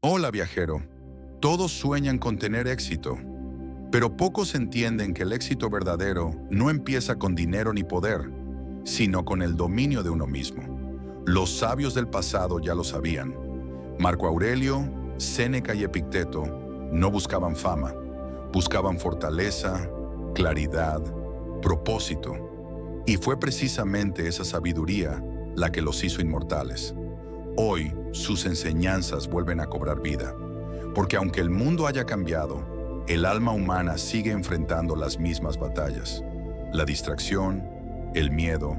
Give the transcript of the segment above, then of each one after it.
Hola viajero, todos sueñan con tener éxito, pero pocos entienden que el éxito verdadero no empieza con dinero ni poder, sino con el dominio de uno mismo. Los sabios del pasado ya lo sabían. Marco Aurelio, Séneca y Epicteto no buscaban fama, buscaban fortaleza, claridad, propósito. Y fue precisamente esa sabiduría la que los hizo inmortales. Hoy, sus enseñanzas vuelven a cobrar vida, porque aunque el mundo haya cambiado, el alma humana sigue enfrentando las mismas batallas: la distracción, el miedo,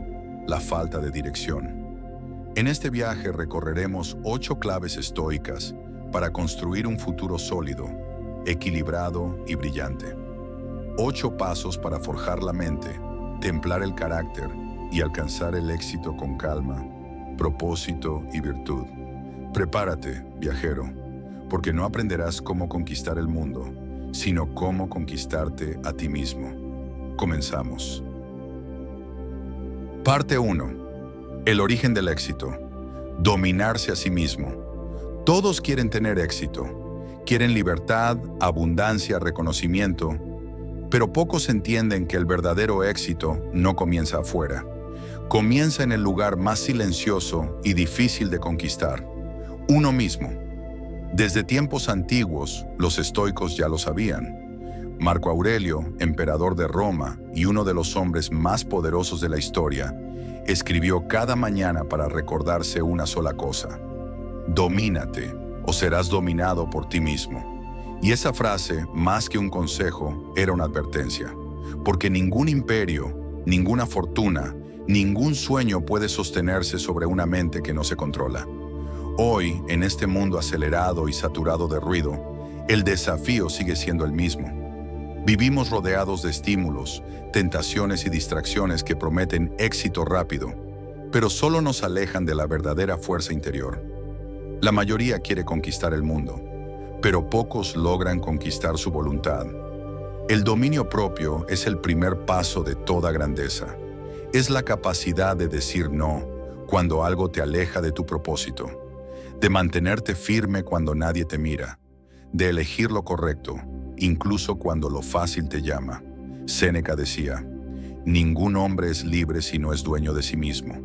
la falta de dirección. En este viaje recorreremos 8 claves estoicas para construir un futuro sólido, equilibrado y brillante. 8 pasos para forjar la mente, templar el carácter y alcanzar el éxito con calma, propósito y virtud. Prepárate, viajero, porque no aprenderás cómo conquistar el mundo, sino cómo conquistarte a ti mismo. Comenzamos. Parte 1. El origen del éxito. Dominarse a sí mismo. Todos quieren tener éxito. Quieren libertad, abundancia, reconocimiento, pero pocos entienden que el verdadero éxito no comienza afuera. Comienza en el lugar más silencioso y difícil de conquistar: uno mismo. Desde tiempos antiguos, los estoicos ya lo sabían. Marco Aurelio, emperador de Roma y uno de los hombres más poderosos de la historia, escribió cada mañana para recordarse una sola cosa: domínate o serás dominado por ti mismo. Y esa frase, más que un consejo, era una advertencia, porque ningún imperio, ninguna fortuna, ningún sueño puede sostenerse sobre una mente que no se controla. Hoy, en este mundo acelerado y saturado de ruido, el desafío sigue siendo el mismo. Vivimos rodeados de estímulos, tentaciones y distracciones que prometen éxito rápido, pero solo nos alejan de la verdadera fuerza interior. La mayoría quiere conquistar el mundo, pero pocos logran conquistar su voluntad. El dominio propio es el primer paso de toda grandeza. Es la capacidad de decir no cuando algo te aleja de tu propósito, de mantenerte firme cuando nadie te mira, de elegir lo correcto, incluso cuando lo fácil te llama. Séneca decía: ningún hombre es libre si no es dueño de sí mismo.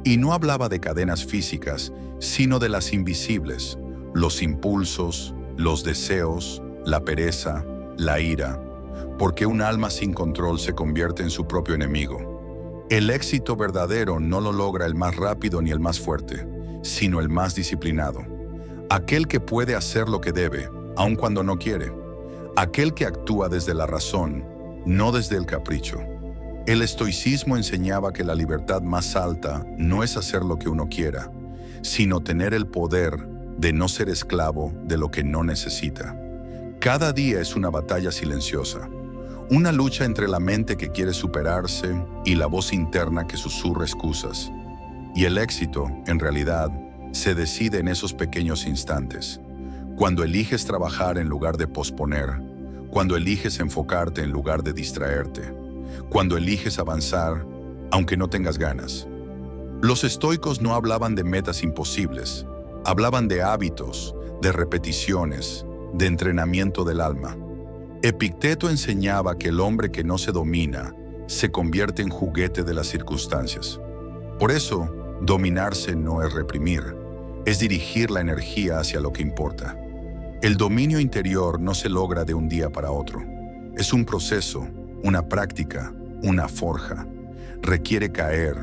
Y no hablaba de cadenas físicas, sino de las invisibles: los impulsos, los deseos, la pereza, la ira, porque un alma sin control se convierte en su propio enemigo. El éxito verdadero no lo logra el más rápido ni el más fuerte, sino el más disciplinado. Aquel que puede hacer lo que debe, aun cuando no quiere. Aquel que actúa desde la razón, no desde el capricho. El estoicismo enseñaba que la libertad más alta no es hacer lo que uno quiera, sino tener el poder de no ser esclavo de lo que no necesita. Cada día es una batalla silenciosa, una lucha entre la mente que quiere superarse y la voz interna que susurra excusas. Y el éxito, en realidad, se decide en esos pequeños instantes. Cuando eliges trabajar en lugar de posponer, cuando eliges enfocarte en lugar de distraerte, cuando eliges avanzar, aunque no tengas ganas. Los estoicos no hablaban de metas imposibles, hablaban de hábitos, de repeticiones, de entrenamiento del alma. Epicteto enseñaba que el hombre que no se domina se convierte en juguete de las circunstancias. Por eso, dominarse no es reprimir, es dirigir la energía hacia lo que importa. El dominio interior no se logra de un día para otro. Es un proceso, una práctica, una forja. Requiere caer,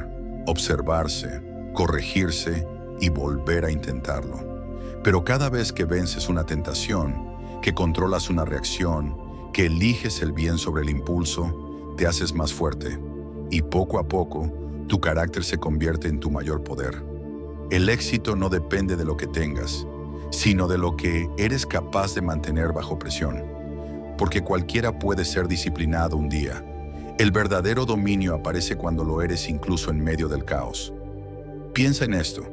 observarse, corregirse y volver a intentarlo. Pero cada vez que vences una tentación, que controlas una reacción, que eliges el bien sobre el impulso, te haces más fuerte y poco a poco tu carácter se convierte en tu mayor poder. El éxito no depende de lo que tengas, sino de lo que eres capaz de mantener bajo presión. Porque cualquiera puede ser disciplinado un día. El verdadero dominio aparece cuando lo eres incluso en medio del caos. Piensa en esto.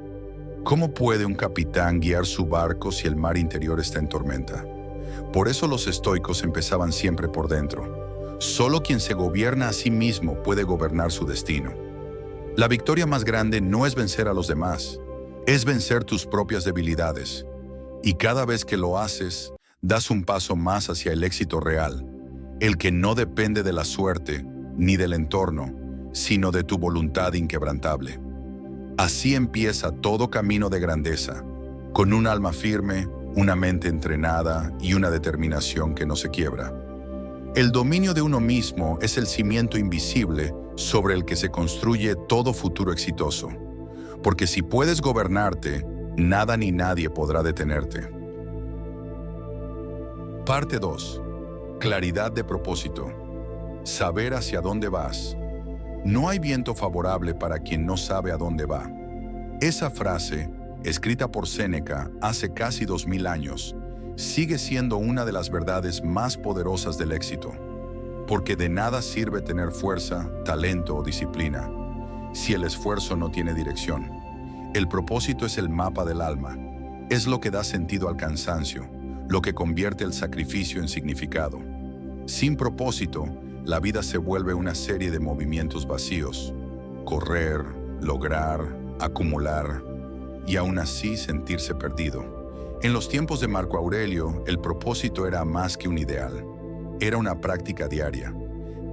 ¿Cómo puede un capitán guiar su barco si el mar interior está en tormenta? Por eso los estoicos empezaban siempre por dentro. Solo quien se gobierna a sí mismo puede gobernar su destino. La victoria más grande no es vencer a los demás, es vencer tus propias debilidades. Y cada vez que lo haces, das un paso más hacia el éxito real, el que no depende de la suerte ni del entorno, sino de tu voluntad inquebrantable. Así empieza todo camino de grandeza, con un alma firme, una mente entrenada y una determinación que no se quiebra. El dominio de uno mismo es el cimiento invisible sobre el que se construye todo futuro exitoso, porque si puedes gobernarte, nada ni nadie podrá detenerte. Parte 2. Claridad de propósito. Saber hacia dónde vas. No hay viento favorable para quien no sabe a dónde va. Esa frase, escrita por Séneca hace casi 2000 años, sigue siendo una de las verdades más poderosas del éxito, porque de nada sirve tener fuerza, talento o disciplina, si el esfuerzo no tiene dirección. El propósito es el mapa del alma, es lo que da sentido al cansancio, lo que convierte el sacrificio en significado. Sin propósito, la vida se vuelve una serie de movimientos vacíos, correr, lograr, acumular y aún así sentirse perdido. En los tiempos de Marco Aurelio, el propósito era más que un ideal, era una práctica diaria.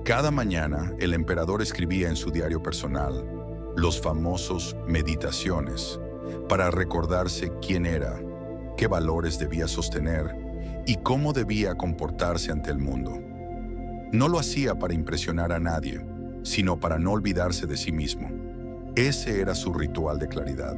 Cada mañana, el emperador escribía en su diario personal los famosos meditaciones para recordarse quién era, qué valores debía sostener y cómo debía comportarse ante el mundo. No lo hacía para impresionar a nadie, sino para no olvidarse de sí mismo. Ese era su ritual de claridad.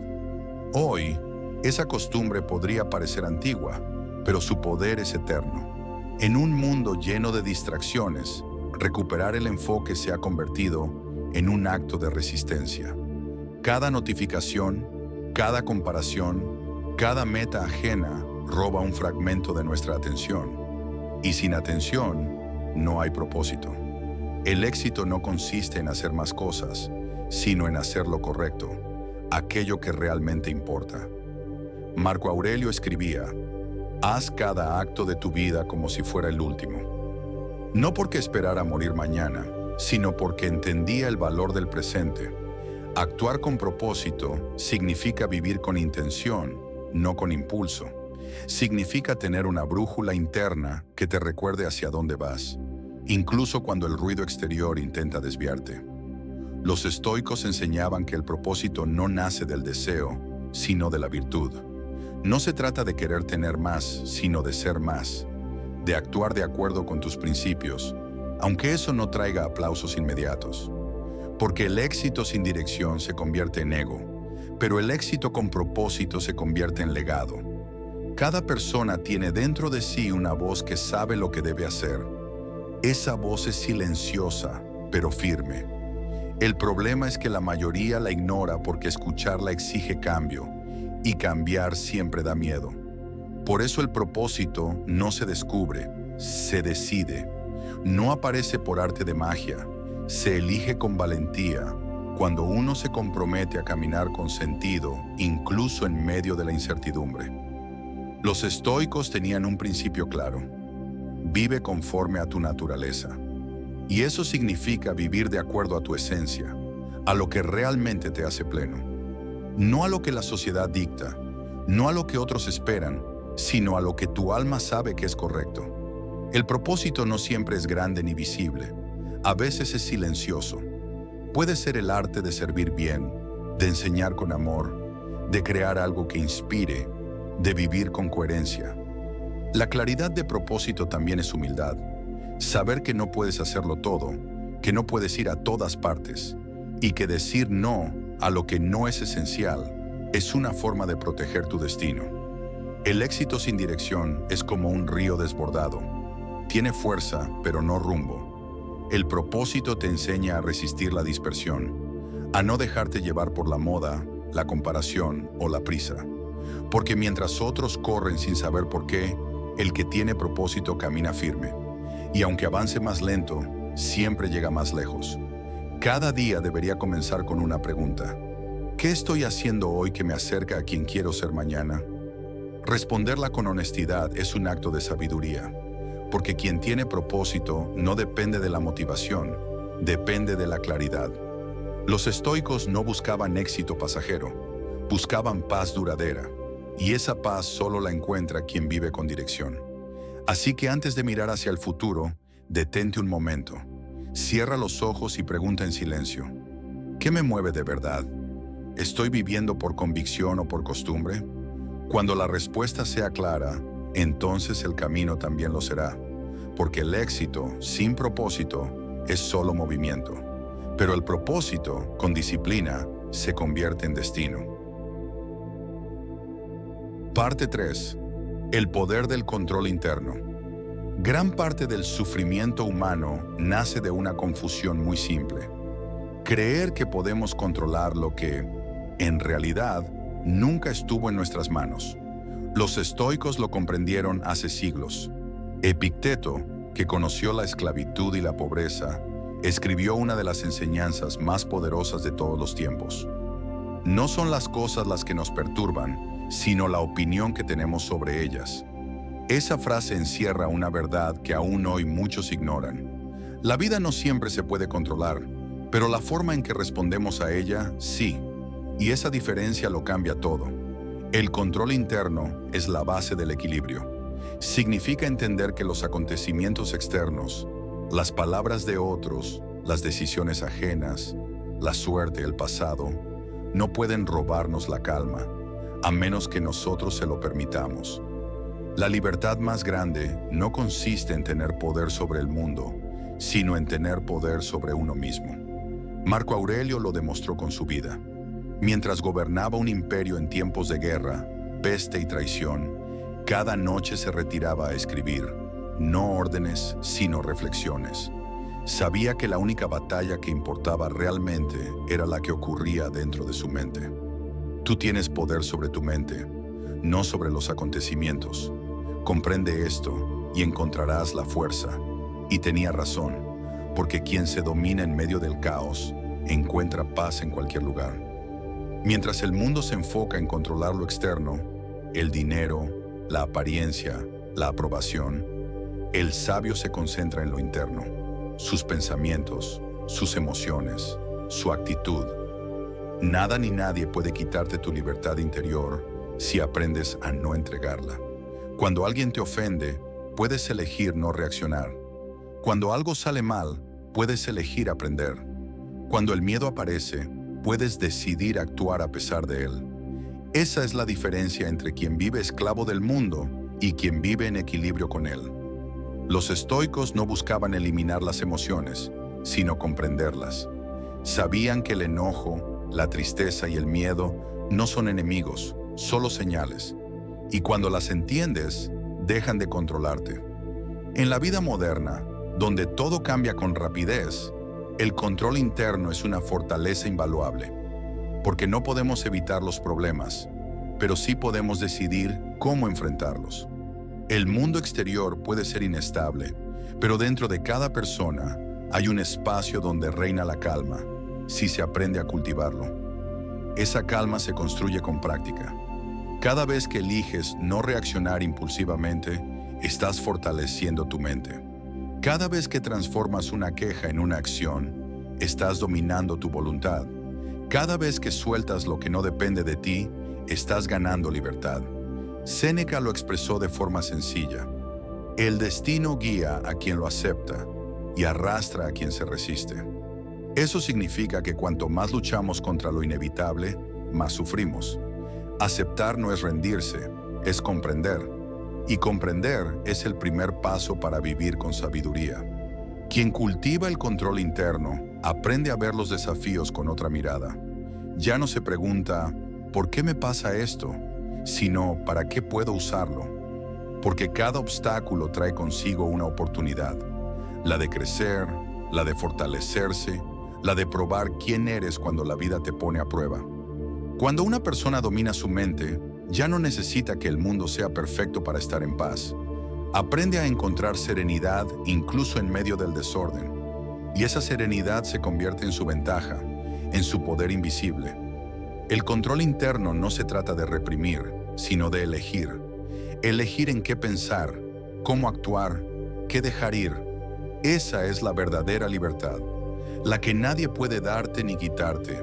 Hoy, esa costumbre podría parecer antigua, pero su poder es eterno. En un mundo lleno de distracciones, recuperar el enfoque se ha convertido en un acto de resistencia. Cada notificación, cada comparación, cada meta ajena roba un fragmento de nuestra atención. Y sin atención, no hay propósito. El éxito no consiste en hacer más cosas, sino en hacer lo correcto, aquello que realmente importa. Marco Aurelio escribía: haz cada acto de tu vida como si fuera el último. No porque esperara morir mañana, sino porque entendía el valor del presente. Actuar con propósito significa vivir con intención, no con impulso. Significa tener una brújula interna que te recuerde hacia dónde vas, incluso cuando el ruido exterior intenta desviarte. Los estoicos enseñaban que el propósito no nace del deseo, sino de la virtud. No se trata de querer tener más, sino de ser más, de actuar de acuerdo con tus principios, aunque eso no traiga aplausos inmediatos. Porque el éxito sin dirección se convierte en ego, pero el éxito con propósito se convierte en legado. Cada persona tiene dentro de sí una voz que sabe lo que debe hacer. Esa voz es silenciosa, pero firme. El problema es que la mayoría la ignora porque escucharla exige cambio, y cambiar siempre da miedo. Por eso el propósito no se descubre, se decide. No aparece por arte de magia, se elige con valentía, cuando uno se compromete a caminar con sentido, incluso en medio de la incertidumbre. Los estoicos tenían un principio claro: vive conforme a tu naturaleza. Y eso significa vivir de acuerdo a tu esencia, a lo que realmente te hace pleno. No a lo que la sociedad dicta, no a lo que otros esperan, sino a lo que tu alma sabe que es correcto. El propósito no siempre es grande ni visible, a veces es silencioso. Puede ser el arte de servir bien, de enseñar con amor, de crear algo que inspire, de vivir con coherencia. La claridad de propósito también es humildad. Saber que no puedes hacerlo todo, que no puedes ir a todas partes, y que decir no a lo que no es esencial es una forma de proteger tu destino. El éxito sin dirección es como un río desbordado. Tiene fuerza, pero no rumbo. El propósito te enseña a resistir la dispersión, a no dejarte llevar por la moda, la comparación o la prisa. Porque mientras otros corren sin saber por qué, el que tiene propósito camina firme. Y aunque avance más lento, siempre llega más lejos. Cada día debería comenzar con una pregunta: ¿qué estoy haciendo hoy que me acerca a quien quiero ser mañana? Responderla con honestidad es un acto de sabiduría, porque quien tiene propósito no depende de la motivación, depende de la claridad. Los estoicos no buscaban éxito pasajero, buscaban paz duradera. y esa paz solo la encuentra quien vive con dirección. Así que antes de mirar hacia el futuro, detente un momento. Cierra los ojos y pregunta en silencio: ¿qué me mueve de verdad? ¿Estoy viviendo por convicción o por costumbre? Cuando la respuesta sea clara, entonces el camino también lo será, porque el éxito sin propósito es solo movimiento, pero el propósito, con disciplina, se convierte en destino. Parte 3. El poder del control interno. Gran parte del sufrimiento humano nace de una confusión muy simple: creer que podemos controlar lo que, en realidad, nunca estuvo en nuestras manos. Los estoicos lo comprendieron hace siglos. Epicteto, que conoció la esclavitud y la pobreza, escribió una de las enseñanzas más poderosas de todos los tiempos: no son las cosas las que nos perturban, sino la opinión que tenemos sobre ellas. Esa frase encierra una verdad que aún hoy muchos ignoran. La vida no siempre se puede controlar, pero la forma en que respondemos a ella, sí. Y esa diferencia lo cambia todo. El control interno es la base del equilibrio. Significa entender que los acontecimientos externos, las palabras de otros, las decisiones ajenas, la suerte, el pasado, no pueden robarnos la calma, a menos que nosotros se lo permitamos. La libertad más grande no consiste en tener poder sobre el mundo, sino en tener poder sobre uno mismo. Marco Aurelio lo demostró con su vida. Mientras gobernaba un imperio en tiempos de guerra, peste y traición, cada noche se retiraba a escribir, no órdenes, sino reflexiones. Sabía que la única batalla que importaba realmente era la que ocurría dentro de su mente. Tú tienes poder sobre tu mente, no sobre los acontecimientos. Comprende esto y encontrarás la fuerza. Y tenía razón, porque quien se domina en medio del caos encuentra paz en cualquier lugar. Mientras el mundo se enfoca en controlar lo externo, el dinero, la apariencia, la aprobación, el sabio se concentra en lo interno, sus pensamientos, sus emociones, su actitud. Nada ni nadie puede quitarte tu libertad interior si aprendes a no entregarla. Cuando alguien te ofende, puedes elegir no reaccionar. Cuando algo sale mal, puedes elegir aprender. Cuando el miedo aparece, puedes decidir actuar a pesar de él. Esa es la diferencia entre quien vive esclavo del mundo y quien vive en equilibrio con él. Los estoicos no buscaban eliminar las emociones, sino comprenderlas. Sabían que el enojo, la tristeza y el miedo no son enemigos, solo señales. Y cuando las entiendes, dejan de controlarte. En la vida moderna, donde todo cambia con rapidez, el control interno es una fortaleza invaluable, porque no podemos evitar los problemas, pero sí podemos decidir cómo enfrentarlos. El mundo exterior puede ser inestable, pero dentro de cada persona hay un espacio donde reina la calma, si se aprende a cultivarlo. Esa calma se construye con práctica. Cada vez que eliges no reaccionar impulsivamente, estás fortaleciendo tu mente. Cada vez que transformas una queja en una acción, estás dominando tu voluntad. Cada vez que sueltas lo que no depende de ti, estás ganando libertad. Séneca lo expresó de forma sencilla: el destino guía a quien lo acepta y arrastra a quien se resiste. Eso significa que cuanto más luchamos contra lo inevitable, más sufrimos. Aceptar no es rendirse, es comprender. Y comprender es el primer paso para vivir con sabiduría. Quien cultiva el control interno aprende a ver los desafíos con otra mirada. Ya no se pregunta, ¿por qué me pasa esto?, sino, ¿para qué puedo usarlo? Porque cada obstáculo trae consigo una oportunidad, la de crecer, la de fortalecerse, la de probar quién eres cuando la vida te pone a prueba. Cuando una persona domina su mente, ya no necesita que el mundo sea perfecto para estar en paz. Aprende a encontrar serenidad incluso en medio del desorden. Y esa serenidad se convierte en su ventaja, en su poder invisible. El control interno no se trata de reprimir, sino de elegir. Elegir en qué pensar, cómo actuar, qué dejar ir. Esa es la verdadera libertad, la que nadie puede darte ni quitarte,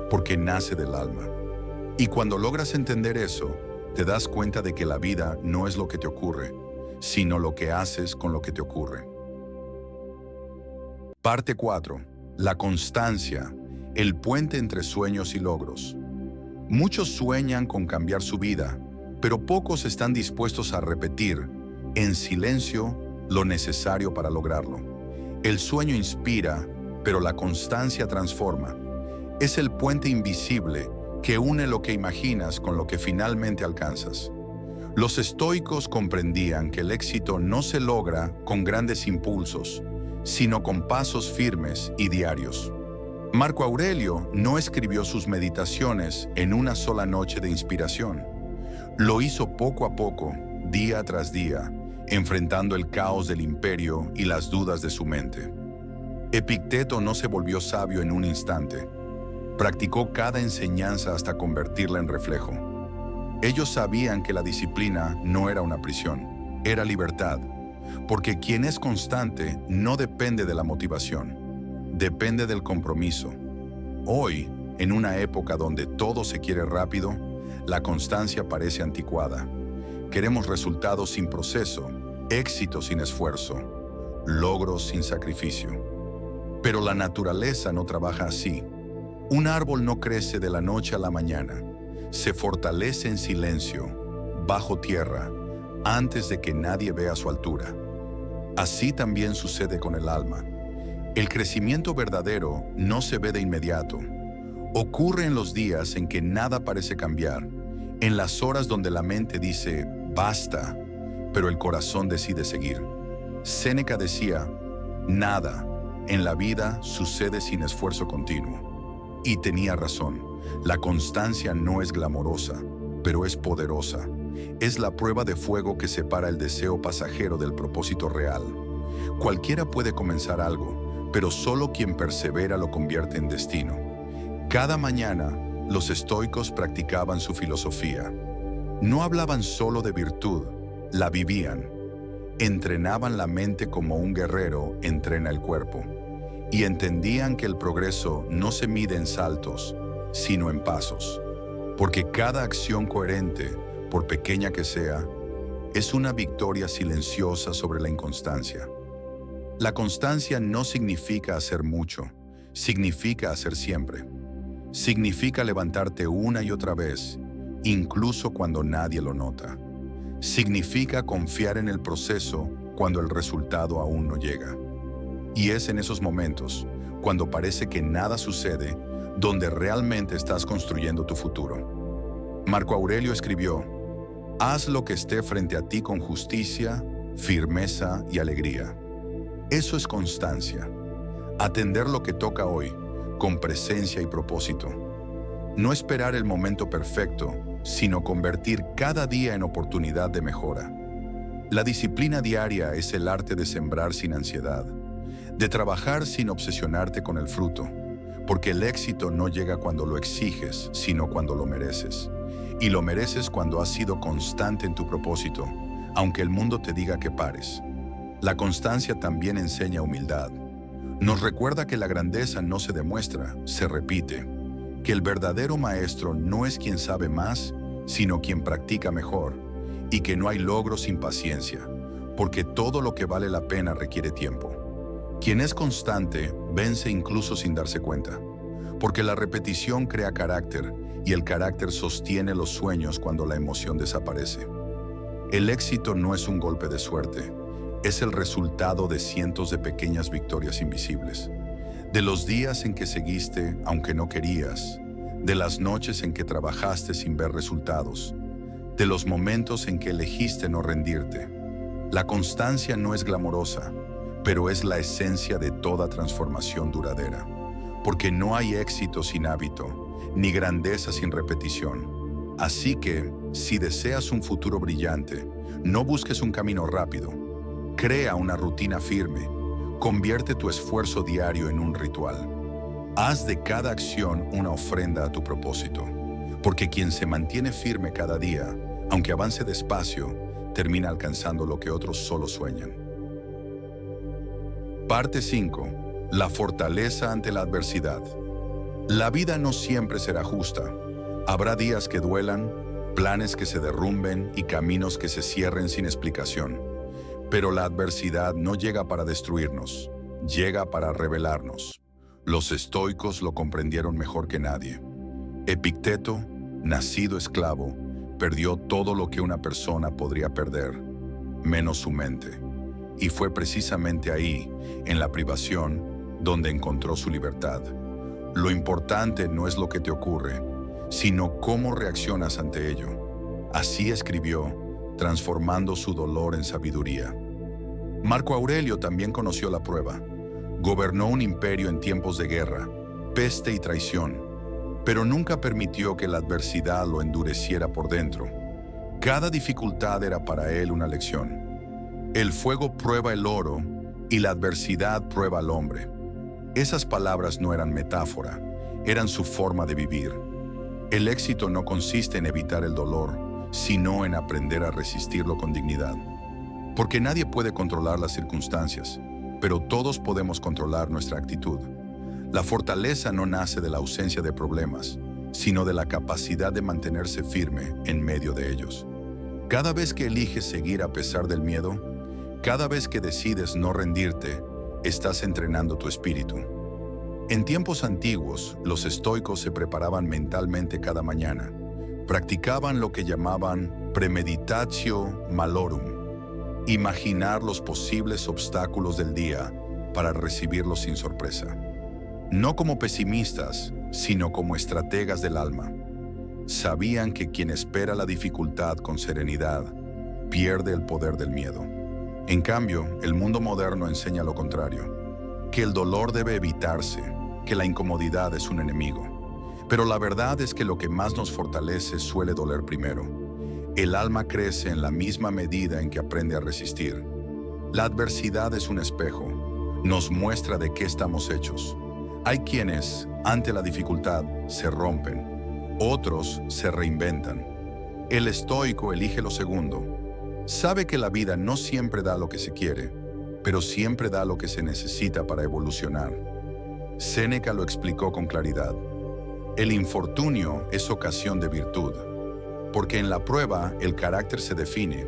porque nace del alma. Y cuando logras entender eso, te das cuenta de que la vida no es lo que te ocurre, sino lo que haces con lo que te ocurre. Parte 4. La constancia, el puente entre sueños y logros. Muchos sueñan con cambiar su vida, pero pocos están dispuestos a repetir, en silencio, lo necesario para lograrlo. El sueño inspira, pero la constancia transforma. Es el puente invisible que une lo que imaginas con lo que finalmente alcanzas. Los estoicos comprendían que el éxito no se logra con grandes impulsos, sino con pasos firmes y diarios. Marco Aurelio no escribió sus meditaciones en una sola noche de inspiración. Lo hizo poco a poco, día tras día, enfrentando el caos del imperio y las dudas de su mente. Epicteto no se volvió sabio en un instante. Practicó cada enseñanza hasta convertirla en reflejo. Ellos sabían que la disciplina no era una prisión, era libertad, porque quien es constante no depende de la motivación, depende del compromiso. Hoy, en una época donde todo se quiere rápido, la constancia parece anticuada. Queremos resultados sin proceso, éxito sin esfuerzo, logros sin sacrificio. Pero la naturaleza no trabaja así. Un árbol no crece de la noche a la mañana. Se fortalece en silencio, bajo tierra, antes de que nadie vea su altura. Así también sucede con el alma. El crecimiento verdadero no se ve de inmediato. Ocurre en los días en que nada parece cambiar, en las horas donde la mente dice, basta, pero el corazón decide seguir. Séneca decía, nada en la vida sucede sin esfuerzo continuo. Y tenía razón, la constancia no es glamorosa, pero es poderosa. Es la prueba de fuego que separa el deseo pasajero del propósito real. Cualquiera puede comenzar algo, pero solo quien persevera lo convierte en destino. Cada mañana, los estoicos practicaban su filosofía. No hablaban solo de virtud, la vivían. Entrenaban la mente como un guerrero entrena el cuerpo. Y entendían que el progreso no se mide en saltos, sino en pasos. Porque cada acción coherente, por pequeña que sea, es una victoria silenciosa sobre la inconstancia. La constancia no significa hacer mucho, significa hacer siempre. Significa levantarte una y otra vez, incluso cuando nadie lo nota. Significa confiar en el proceso cuando el resultado aún no llega. Y es en esos momentos, cuando parece que nada sucede, donde realmente estás construyendo tu futuro. Marco Aurelio escribió, haz lo que esté frente a ti con justicia, firmeza y alegría. Eso es constancia. Atender lo que toca hoy, con presencia y propósito. No esperar el momento perfecto, sino convertir cada día en oportunidad de mejora. La disciplina diaria es el arte de sembrar sin ansiedad, de trabajar sin obsesionarte con el fruto, porque el éxito no llega cuando lo exiges, sino cuando lo mereces. Y lo mereces cuando has sido constante en tu propósito, aunque el mundo te diga que pares. La constancia también enseña humildad. Nos recuerda que la grandeza no se demuestra, se repite. Que el verdadero maestro no es quien sabe más, sino quien practica mejor. Y que no hay logro sin paciencia, porque todo lo que vale la pena requiere tiempo. Quien es constante vence incluso sin darse cuenta, porque la repetición crea carácter y el carácter sostiene los sueños cuando la emoción desaparece. El éxito no es un golpe de suerte, es el resultado de cientos de pequeñas victorias invisibles. De los días en que seguiste aunque no querías, de las noches en que trabajaste sin ver resultados, de los momentos en que elegiste no rendirte. La constancia no es glamorosa, pero es la esencia de toda transformación duradera, porque no hay éxito sin hábito, ni grandeza sin repetición. Así que, si deseas un futuro brillante, no busques un camino rápido. Crea una rutina firme. Convierte tu esfuerzo diario en un ritual. Haz de cada acción una ofrenda a tu propósito, porque quien se mantiene firme cada día, aunque avance despacio, termina alcanzando lo que otros solo sueñan. Parte 5. La fortaleza ante la adversidad. La vida no siempre será justa. Habrá días que duelan, planes que se derrumben y caminos que se cierren sin explicación. Pero la adversidad no llega para destruirnos, llega para revelarnos. Los estoicos lo comprendieron mejor que nadie. Epicteto, nacido esclavo, perdió todo lo que una persona podría perder, menos su mente. Y fue precisamente ahí, en la privación, donde encontró su libertad. Lo importante no es lo que te ocurre, sino cómo reaccionas ante ello. Así escribió, transformando su dolor en sabiduría. Marco Aurelio también conoció la prueba. Gobernó un imperio en tiempos de guerra, peste y traición, pero nunca permitió que la adversidad lo endureciera por dentro. Cada dificultad era para él una lección. El fuego prueba el oro y la adversidad prueba al hombre. Esas palabras no eran metáfora, eran su forma de vivir. El éxito no consiste en evitar el dolor, sino en aprender a resistirlo con dignidad. Porque nadie puede controlar las circunstancias, pero todos podemos controlar nuestra actitud. La fortaleza no nace de la ausencia de problemas, sino de la capacidad de mantenerse firme en medio de ellos. Cada vez que eliges seguir a pesar del miedo, cada vez que decides no rendirte, estás entrenando tu espíritu. En tiempos antiguos, los estoicos se preparaban mentalmente cada mañana. Practicaban lo que llamaban premeditatio malorum, imaginar los posibles obstáculos del día para recibirlos sin sorpresa. No como pesimistas, sino como estrategas del alma. Sabían que quien espera la dificultad con serenidad pierde el poder del miedo. En cambio, el mundo moderno enseña lo contrario, que el dolor debe evitarse, que la incomodidad es un enemigo. Pero la verdad es que lo que más nos fortalece suele doler primero. El alma crece en la misma medida en que aprende a resistir. La adversidad es un espejo, nos muestra de qué estamos hechos. Hay quienes, ante la dificultad, se rompen, otros se reinventan. El estoico elige lo segundo. Sabe que la vida no siempre da lo que se quiere, pero siempre da lo que se necesita para evolucionar. Séneca lo explicó con claridad. El infortunio es ocasión de virtud, porque en la prueba el carácter se define,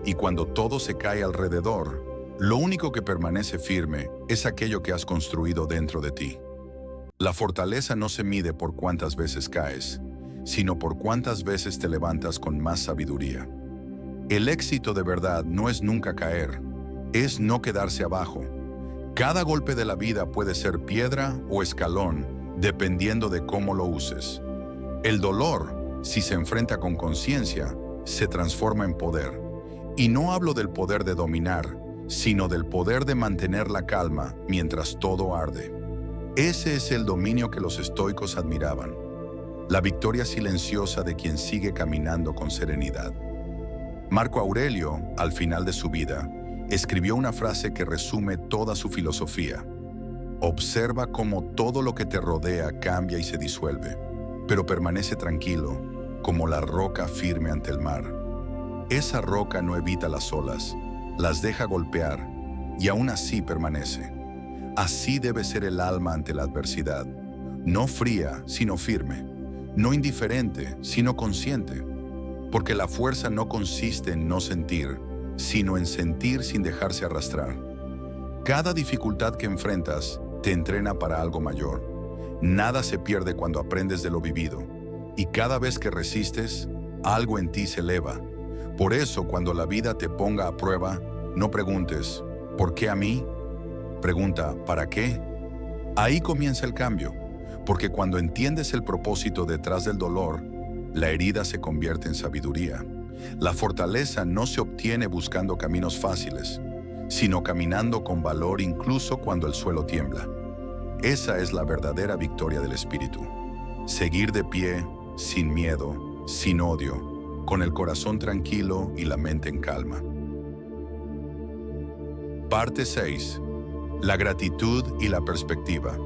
y cuando todo se cae alrededor, lo único que permanece firme es aquello que has construido dentro de ti. La fortaleza no se mide por cuántas veces caes, sino por cuántas veces te levantas con más sabiduría. El éxito de verdad no es nunca caer, es no quedarse abajo. Cada golpe de la vida puede ser piedra o escalón, dependiendo de cómo lo uses. El dolor, si se enfrenta con conciencia, se transforma en poder. Y no hablo del poder de dominar, sino del poder de mantener la calma mientras todo arde. Ese es el dominio que los estoicos admiraban, la victoria silenciosa de quien sigue caminando con serenidad. Marco Aurelio, al final de su vida, escribió una frase que resume toda su filosofía. Observa cómo todo lo que te rodea cambia y se disuelve, pero permanece tranquilo, como la roca firme ante el mar. Esa roca no evita las olas, las deja golpear, y aún así permanece. Así debe ser el alma ante la adversidad, no fría, sino firme, no indiferente, sino consciente, porque la fuerza no consiste en no sentir, sino en sentir sin dejarse arrastrar. Cada dificultad que enfrentas te entrena para algo mayor. Nada se pierde cuando aprendes de lo vivido, y cada vez que resistes, algo en ti se eleva. Por eso, cuando la vida te ponga a prueba, no preguntes, ¿por qué a mí? Pregunta, ¿para qué? Ahí comienza el cambio, porque cuando entiendes el propósito detrás del dolor, la herida se convierte en sabiduría. La fortaleza no se obtiene buscando caminos fáciles, sino caminando con valor incluso cuando el suelo tiembla. Esa es la verdadera victoria del espíritu. Seguir de pie, sin miedo, sin odio, con el corazón tranquilo y la mente en calma. Parte 6. La gratitud y la perspectiva.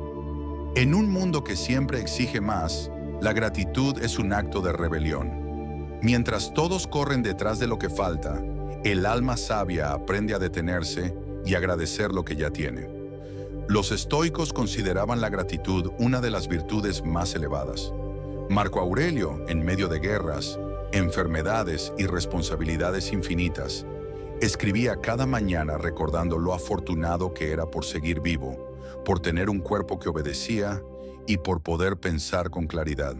En un mundo que siempre exige más, la gratitud es un acto de rebelión. Mientras todos corren detrás de lo que falta, el alma sabia aprende a detenerse y agradecer lo que ya tiene. Los estoicos consideraban la gratitud una de las virtudes más elevadas. Marco Aurelio, en medio de guerras, enfermedades y responsabilidades infinitas, escribía cada mañana recordando lo afortunado que era por seguir vivo, por tener un cuerpo que obedecía y por poder pensar con claridad.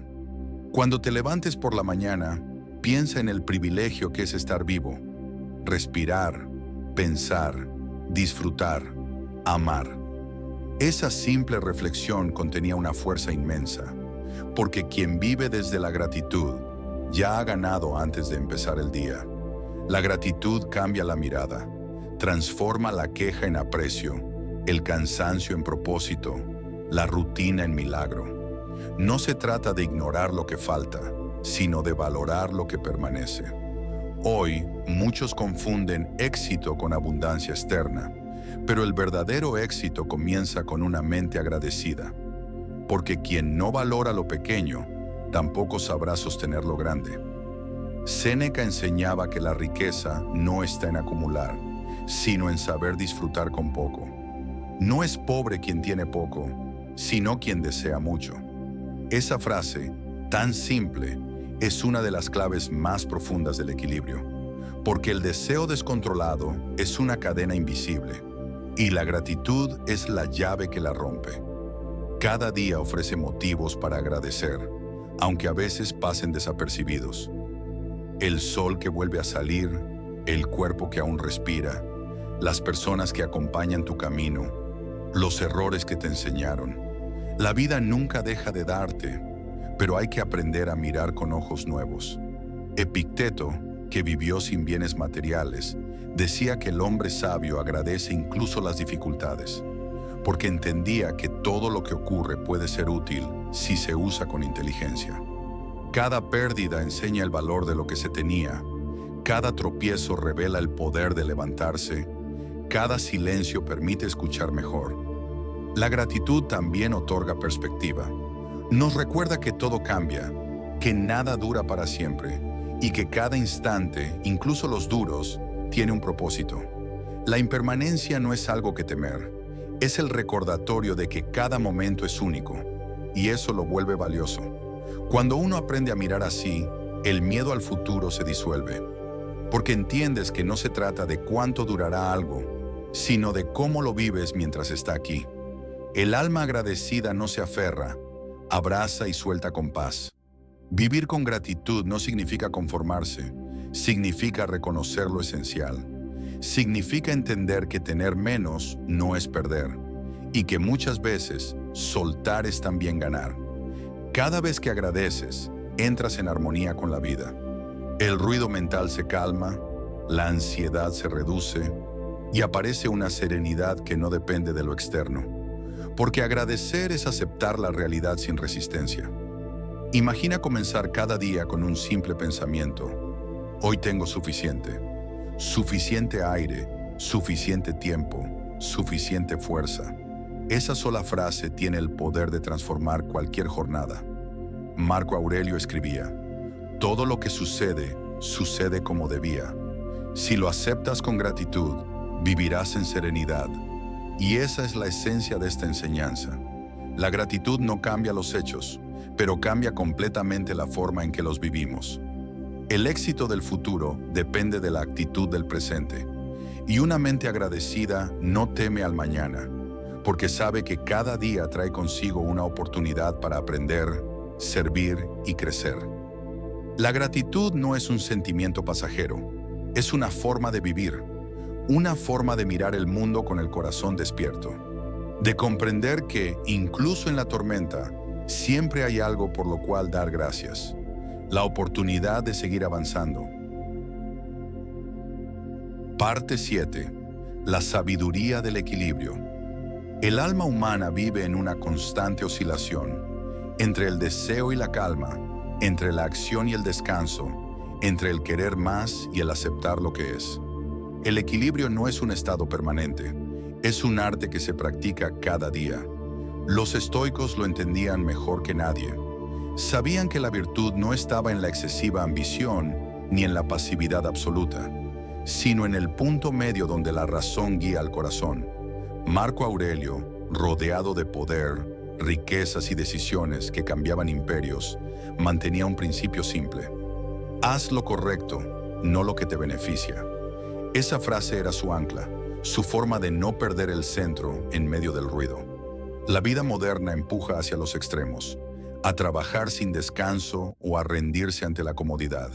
Cuando te levantes por la mañana, piensa en el privilegio que es estar vivo, respirar, pensar, disfrutar, amar. Esa simple reflexión contenía una fuerza inmensa, porque quien vive desde la gratitud ya ha ganado antes de empezar el día. La gratitud cambia la mirada, transforma la queja en aprecio, el cansancio en propósito, la rutina en milagro. No se trata de ignorar lo que falta, sino de valorar lo que permanece. Hoy, muchos confunden éxito con abundancia externa, pero el verdadero éxito comienza con una mente agradecida, porque quien no valora lo pequeño, tampoco sabrá sostener lo grande. Séneca enseñaba que la riqueza no está en acumular, sino en saber disfrutar con poco. No es pobre quien tiene poco, sino quien desea mucho. Esa frase, tan simple, es una de las claves más profundas del equilibrio, porque el deseo descontrolado es una cadena invisible, y la gratitud es la llave que la rompe. Cada día ofrece motivos para agradecer, aunque a veces pasen desapercibidos. El sol que vuelve a salir, el cuerpo que aún respira, las personas que acompañan tu camino, los errores que te enseñaron. La vida nunca deja de darte, pero hay que aprender a mirar con ojos nuevos. Epicteto, que vivió sin bienes materiales, decía que el hombre sabio agradece incluso las dificultades, porque entendía que todo lo que ocurre puede ser útil si se usa con inteligencia. Cada pérdida enseña el valor de lo que se tenía, cada tropiezo revela el poder de levantarse, cada silencio permite escuchar mejor. La gratitud también otorga perspectiva. Nos recuerda que todo cambia, que nada dura para siempre y que cada instante, incluso los duros, tiene un propósito. La impermanencia no es algo que temer, es el recordatorio de que cada momento es único, y eso lo vuelve valioso. Cuando uno aprende a mirar así, el miedo al futuro se disuelve, porque entiendes que no se trata de cuánto durará algo, sino de cómo lo vives mientras está aquí. El alma agradecida no se aferra, abraza y suelta con paz. Vivir con gratitud no significa conformarse, significa reconocer lo esencial. Significa entender que tener menos no es perder, y que muchas veces soltar es también ganar. Cada vez que agradeces, entras en armonía con la vida. El ruido mental se calma, la ansiedad se reduce, y aparece una serenidad que no depende de lo externo. Porque agradecer es aceptar la realidad sin resistencia. Imagina comenzar cada día con un simple pensamiento. Hoy tengo suficiente. Suficiente aire, suficiente tiempo, suficiente fuerza. Esa sola frase tiene el poder de transformar cualquier jornada. Marco Aurelio escribía: todo lo que sucede, sucede como debía. Si lo aceptas con gratitud, vivirás en serenidad. Y esa es la esencia de esta enseñanza. La gratitud no cambia los hechos, pero cambia completamente la forma en que los vivimos. El éxito del futuro depende de la actitud del presente, y una mente agradecida no teme al mañana, porque sabe que cada día trae consigo una oportunidad para aprender, servir y crecer. La gratitud no es un sentimiento pasajero, es una forma de vivir, una forma de mirar el mundo con el corazón despierto, de comprender que, incluso en la tormenta, siempre hay algo por lo cual dar gracias. La oportunidad de seguir avanzando. Parte 7. La sabiduría del equilibrio. El alma humana vive en una constante oscilación, entre el deseo y la calma, entre la acción y el descanso, entre el querer más y el aceptar lo que es. El equilibrio no es un estado permanente, es un arte que se practica cada día. Los estoicos lo entendían mejor que nadie. Sabían que la virtud no estaba en la excesiva ambición ni en la pasividad absoluta, sino en el punto medio donde la razón guía al corazón. Marco Aurelio, rodeado de poder, riquezas y decisiones que cambiaban imperios, mantenía un principio simple: Haz lo correcto, no lo que te beneficia. Esa frase era su ancla, su forma de no perder el centro en medio del ruido. La vida moderna empuja hacia los extremos, a trabajar sin descanso o a rendirse ante la comodidad,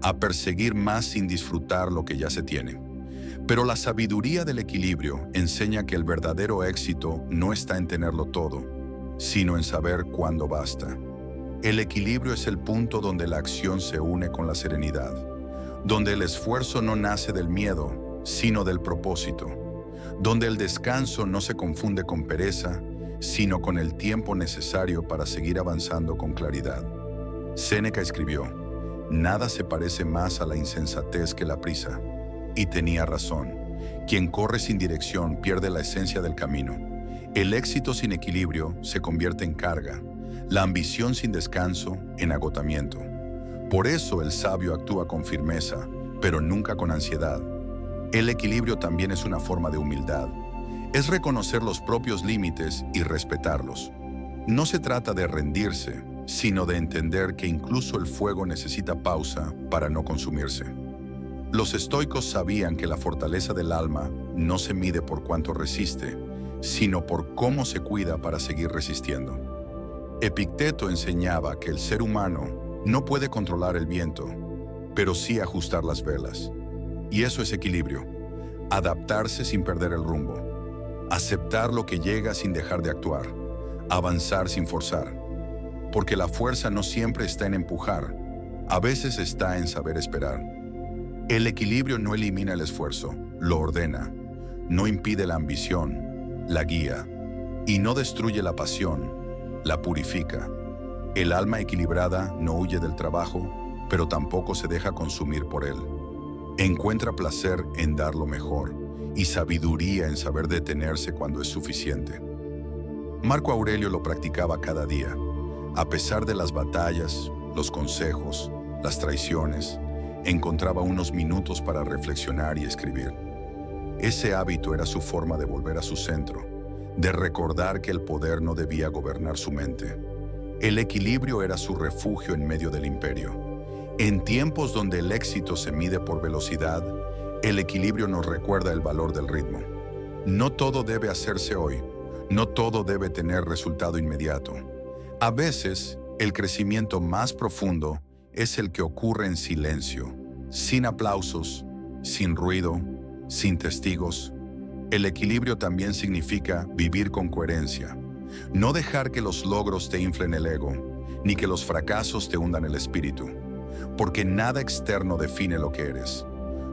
a perseguir más sin disfrutar lo que ya se tiene. Pero la sabiduría del equilibrio enseña que el verdadero éxito no está en tenerlo todo, sino en saber cuándo basta. El equilibrio es el punto donde la acción se une con la serenidad, donde el esfuerzo no nace del miedo, sino del propósito, donde el descanso no se confunde con pereza, sino con el tiempo necesario para seguir avanzando con claridad. Séneca escribió: «Nada se parece más a la insensatez que la prisa». Y tenía razón. Quien corre sin dirección pierde la esencia del camino. El éxito sin equilibrio se convierte en carga, la ambición sin descanso en agotamiento. Por eso el sabio actúa con firmeza, pero nunca con ansiedad. El equilibrio también es una forma de humildad. Es reconocer los propios límites y respetarlos. No se trata de rendirse, sino de entender que incluso el fuego necesita pausa para no consumirse. Los estoicos sabían que la fortaleza del alma no se mide por cuánto resiste, sino por cómo se cuida para seguir resistiendo. Epicteto enseñaba que el ser humano no puede controlar el viento, pero sí ajustar las velas. Y eso es equilibrio. Adaptarse sin perder el rumbo. Aceptar lo que llega sin dejar de actuar. Avanzar sin forzar. Porque la fuerza no siempre está en empujar, a veces está en saber esperar. El equilibrio no elimina el esfuerzo, lo ordena. No impide la ambición, la guía. Y no destruye la pasión, la purifica. El alma equilibrada no huye del trabajo, pero tampoco se deja consumir por él. Encuentra placer en dar lo mejor y sabiduría en saber detenerse cuando es suficiente. Marco Aurelio lo practicaba cada día. A pesar de las batallas, los consejos, las traiciones, encontraba unos minutos para reflexionar y escribir. Ese hábito era su forma de volver a su centro, de recordar que el poder no debía gobernar su mente. El equilibrio era su refugio en medio del imperio. En tiempos donde el éxito se mide por velocidad, el equilibrio nos recuerda el valor del ritmo. No todo debe hacerse hoy, no todo debe tener resultado inmediato. A veces, el crecimiento más profundo es el que ocurre en silencio, sin aplausos, sin ruido, sin testigos. El equilibrio también significa vivir con coherencia. No dejar que los logros te inflen el ego, ni que los fracasos te hundan el espíritu. Porque nada externo define lo que eres.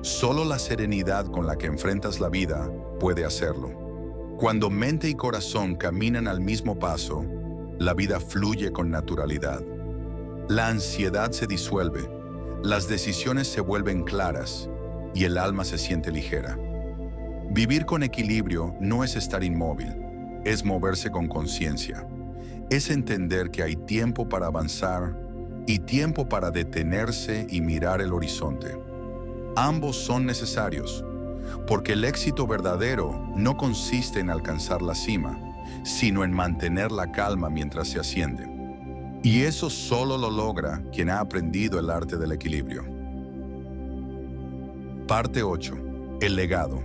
Solo la serenidad con la que enfrentas la vida puede hacerlo. Cuando mente y corazón caminan al mismo paso, la vida fluye con naturalidad. La ansiedad se disuelve, las decisiones se vuelven claras y el alma se siente ligera. Vivir con equilibrio no es estar inmóvil, es moverse con conciencia. Es entender que hay tiempo para avanzar y tiempo para detenerse y mirar el horizonte. Ambos son necesarios, porque el éxito verdadero no consiste en alcanzar la cima, sino en mantener la calma mientras se asciende. Y eso solo lo logra quien ha aprendido el arte del equilibrio. Parte 8. El legado.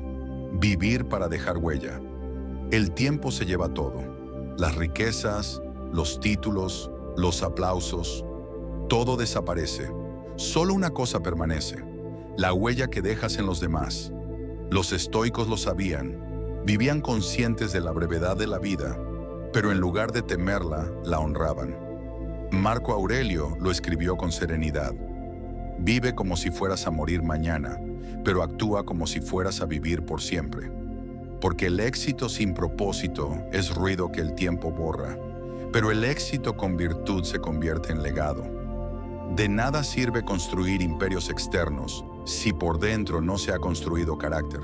Vivir para dejar huella. El tiempo se lleva todo. Las riquezas, los títulos, los aplausos. Todo desaparece. Solo una cosa permanece: la huella que dejas en los demás. Los estoicos lo sabían. Vivían conscientes de la brevedad de la vida, pero en lugar de temerla, la honraban. Marco Aurelio lo escribió con serenidad. Vive como si fueras a morir mañana, pero actúa como si fueras a vivir por siempre. Porque el éxito sin propósito es ruido que el tiempo borra, pero el éxito con virtud se convierte en legado. De nada sirve construir imperios externos si por dentro no se ha construido carácter.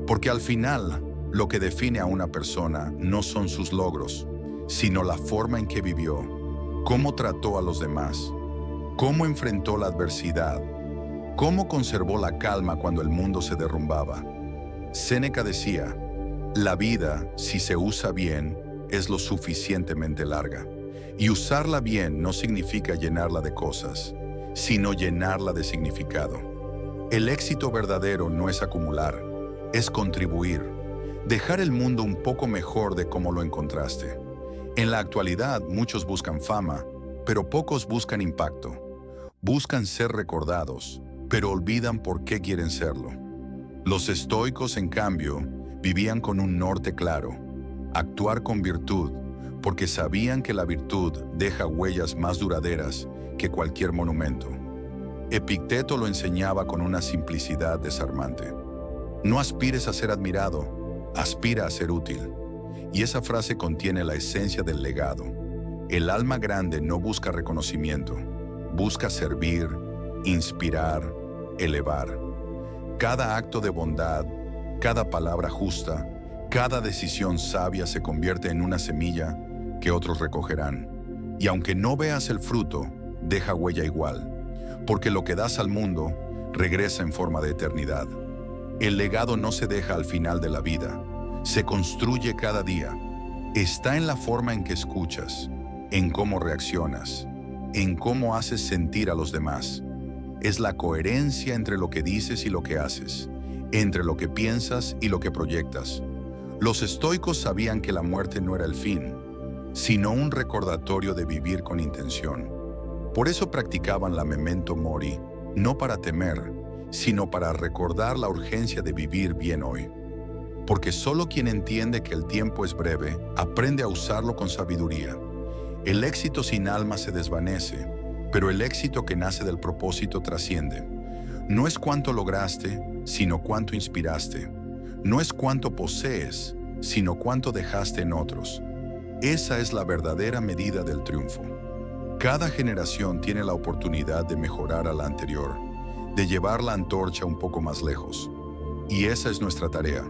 Porque al final, lo que define a una persona no son sus logros, sino la forma en que vivió, cómo trató a los demás, cómo enfrentó la adversidad, cómo conservó la calma cuando el mundo se derrumbaba. Séneca decía: la vida, si se usa bien, es lo suficientemente larga. Y usarla bien no significa llenarla de cosas, sino llenarla de significado. El éxito verdadero no es acumular, es contribuir, dejar el mundo un poco mejor de cómo lo encontraste. En la actualidad, muchos buscan fama, pero pocos buscan impacto. Buscan ser recordados, pero olvidan por qué quieren serlo. Los estoicos, en cambio, vivían con un norte claro: actuar con virtud, porque sabían que la virtud deja huellas más duraderas que cualquier monumento. Epicteto lo enseñaba con una simplicidad desarmante. No aspires a ser admirado, aspira a ser útil. Y esa frase contiene la esencia del legado. El alma grande no busca reconocimiento, busca servir, inspirar, elevar. Cada acto de bondad, cada palabra justa, cada decisión sabia se convierte en una semilla que otros recogerán. Y aunque no veas el fruto, deja huella igual, porque lo que das al mundo regresa en forma de eternidad. El legado no se deja al final de la vida, se construye cada día. Está en la forma en que escuchas, en cómo reaccionas, en cómo haces sentir a los demás. Es la coherencia entre lo que dices y lo que haces, entre lo que piensas y lo que proyectas. Los estoicos sabían que la muerte no era el fin, sino un recordatorio de vivir con intención. Por eso practicaban la memento mori, no para temer, sino para recordar la urgencia de vivir bien hoy. Porque solo quien entiende que el tiempo es breve, aprende a usarlo con sabiduría. El éxito sin alma se desvanece, pero el éxito que nace del propósito trasciende. No es cuánto lograste, sino cuánto inspiraste. No es cuánto posees, sino cuánto dejaste en otros. Esa es la verdadera medida del triunfo. Cada generación tiene la oportunidad de mejorar a la anterior, de llevar la antorcha un poco más lejos. Y esa es nuestra tarea: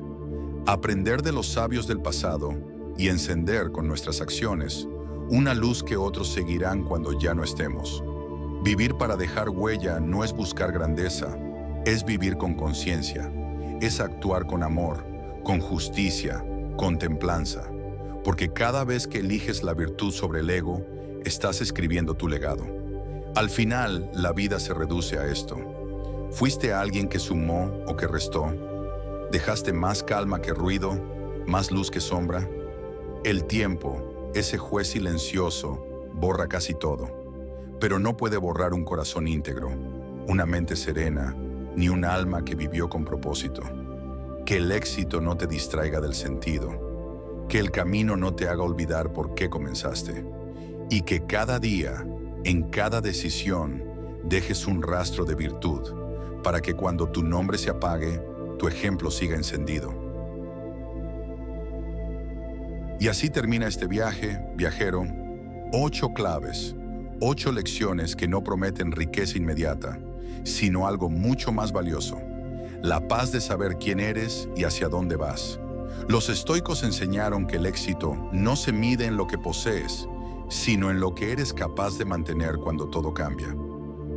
aprender de los sabios del pasado y encender con nuestras acciones una luz que otros seguirán cuando ya no estemos. Vivir para dejar huella no es buscar grandeza, es vivir con conciencia, es actuar con amor, con justicia, con templanza, porque cada vez que eliges la virtud sobre el ego, estás escribiendo tu legado. Al final, la vida se reduce a esto. ¿Fuiste alguien que sumó o que restó? ¿Dejaste más calma que ruido, más luz que sombra? El tiempo, ese juez silencioso, borra casi todo, pero no puede borrar un corazón íntegro, una mente serena, ni un alma que vivió con propósito. Que el éxito no te distraiga del sentido, que el camino no te haga olvidar por qué comenzaste, y que cada día, en cada decisión, dejes un rastro de virtud, para que cuando tu nombre se apague, tu ejemplo siga encendido. Y así termina este viaje, viajero. 8 claves, 8 lecciones que no prometen riqueza inmediata, sino algo mucho más valioso: la paz de saber quién eres y hacia dónde vas. Los estoicos enseñaron que el éxito no se mide en lo que posees, sino en lo que eres capaz de mantener cuando todo cambia.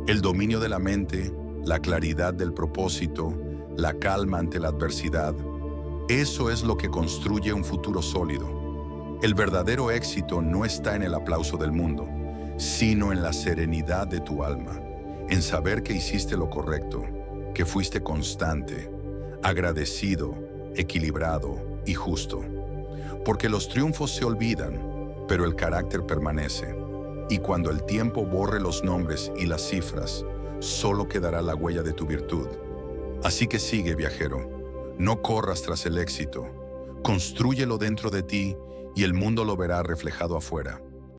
El dominio de la mente, la claridad del propósito, la calma ante la adversidad, eso es lo que construye un futuro sólido. El verdadero éxito no está en el aplauso del mundo, sino en la serenidad de tu alma, en saber que hiciste lo correcto, que fuiste constante, agradecido, equilibrado y justo. Porque los triunfos se olvidan, pero el carácter permanece. Y cuando el tiempo borre los nombres y las cifras, solo quedará la huella de tu virtud. Así que sigue, viajero. No corras tras el éxito. Constrúyelo dentro de ti y el mundo lo verá reflejado afuera.